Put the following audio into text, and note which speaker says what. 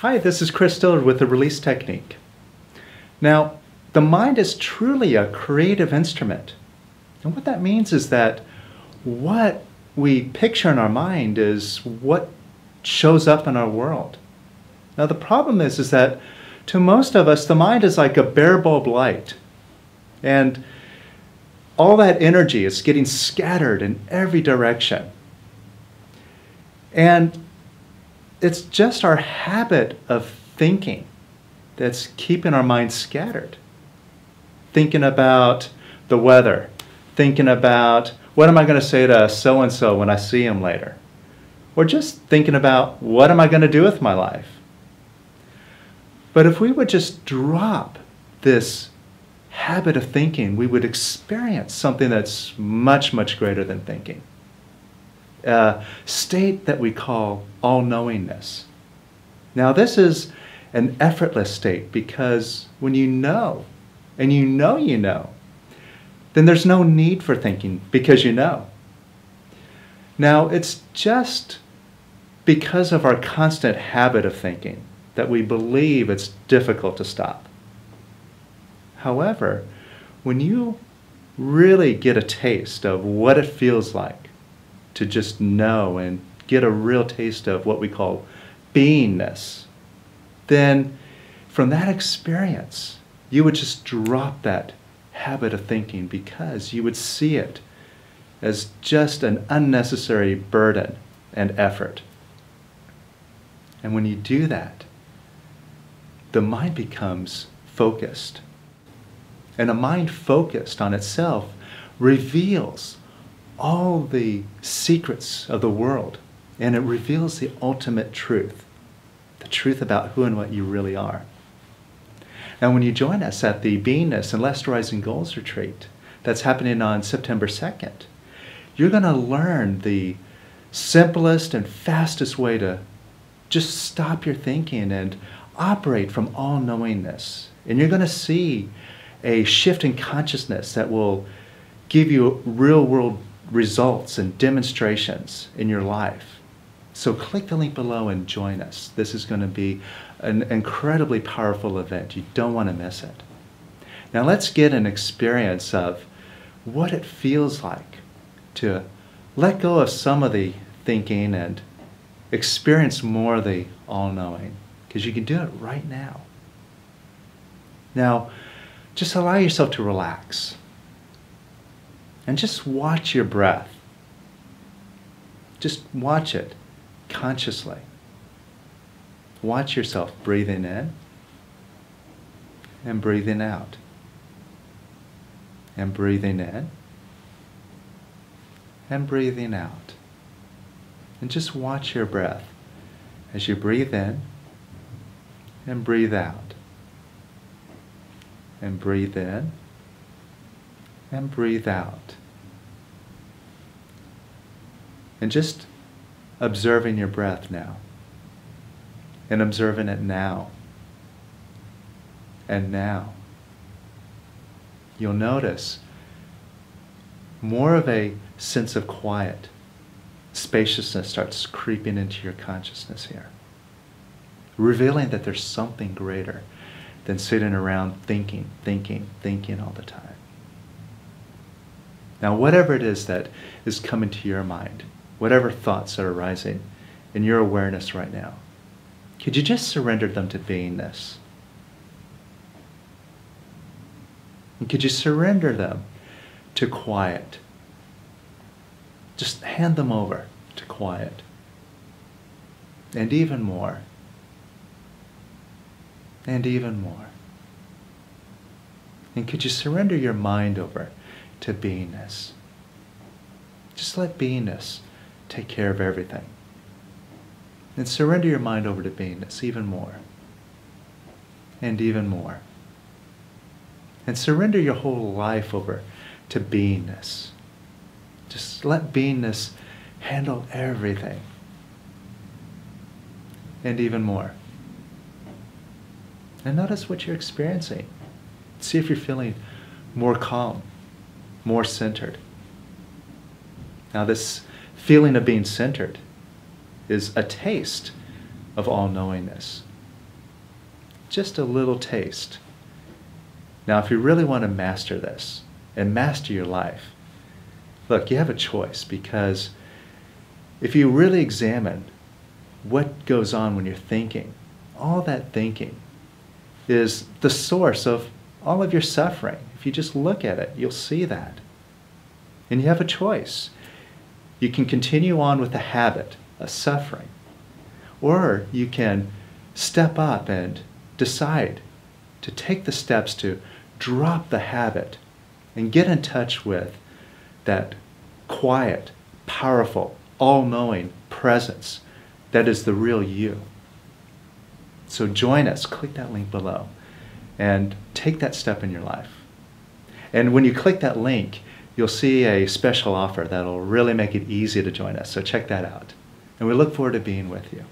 Speaker 1: Hi, this is Chris Dillard with the Release Technique. Now, the mind is truly a creative instrument. And what that means is that what we picture in our mind is what shows up in our world. Now, the problem is that to most of us, the mind is like a bare bulb light. And all that energy is getting scattered in every direction. And it's just our habit of thinking that's keeping our minds scattered. Thinking about the weather, thinking about what am I going to say to so-and-so when I see him later, or just thinking about what am I going to do with my life. But if we would just drop this habit of thinking, we would experience something that's much, much greater than thinking. A state that we call all-knowingness. Now this is an effortless state because when you know, and you know, then there's no need for thinking because you know. Now it's just because of our constant habit of thinking that we believe it's difficult to stop. However, when you really get a taste of what it feels like to just know and get a real taste of what we call beingness, then from that experience, you would just drop that habit of thinking because you would see it as just an unnecessary burden and effort. And when you do that, the mind becomes focused. And a mind focused on itself reveals all the secrets of the world, and it reveals the ultimate truth, the truth about who and what you really are. Now when you join us at the Beingness Lesterizing Retreat that's happening on September 2nd, you're going to learn the simplest and fastest way to just stop your thinking and operate from all-knowingness. And you're going to see a shift in consciousness that will give you real-world results and demonstrations in your life. So click the link below and join us. This is going to be an incredibly powerful event. You don't want to miss it. Now let's get an experience of what it feels like to let go of some of the thinking and experience more of the all-knowing, because you can do it right now. Now, just allow yourself to relax and just watch your breath. Just watch it consciously. Watch yourself breathing in and breathing out, and breathing in and breathing out. And just watch your breath as you breathe in and breathe out, and breathe in and breathe out. And just observing your breath now, and observing it now and now. You'll notice more of a sense of quiet, spaciousness starts creeping into your consciousness here, revealing that there's something greater than sitting around thinking all the time. Now, whatever it is that is coming to your mind, whatever thoughts are arising in your awareness right now, could you just surrender them to beingness? And could you surrender them to quiet? Just hand them over to quiet. And even more. And even more. And could you surrender your mind over to beingness? Just let beingness take care of everything. And surrender your mind over to beingness even more. And even more. And surrender your whole life over to beingness. Just let beingness handle everything. And even more. And notice what you're experiencing. See if you're feeling more calm, more centered. Now this feeling of being centered is a taste of all-knowingness. just a little taste. Now, if you really want to master this and master your life, look, you have a choice, because if you really examine what goes on when you're thinking, all that thinking is the source of all of your suffering. If you just look at it, you'll see that. And you have a choice. You can continue on with the habit of suffering, or you can step up and decide to take the steps to drop the habit and get in touch with that quiet, powerful, all-knowing presence that is the real you. So join us, click that link below, and take that step in your life. And when you click that link, you'll see a special offer that'll really make it easy to join us. So check that out. And we look forward to being with you.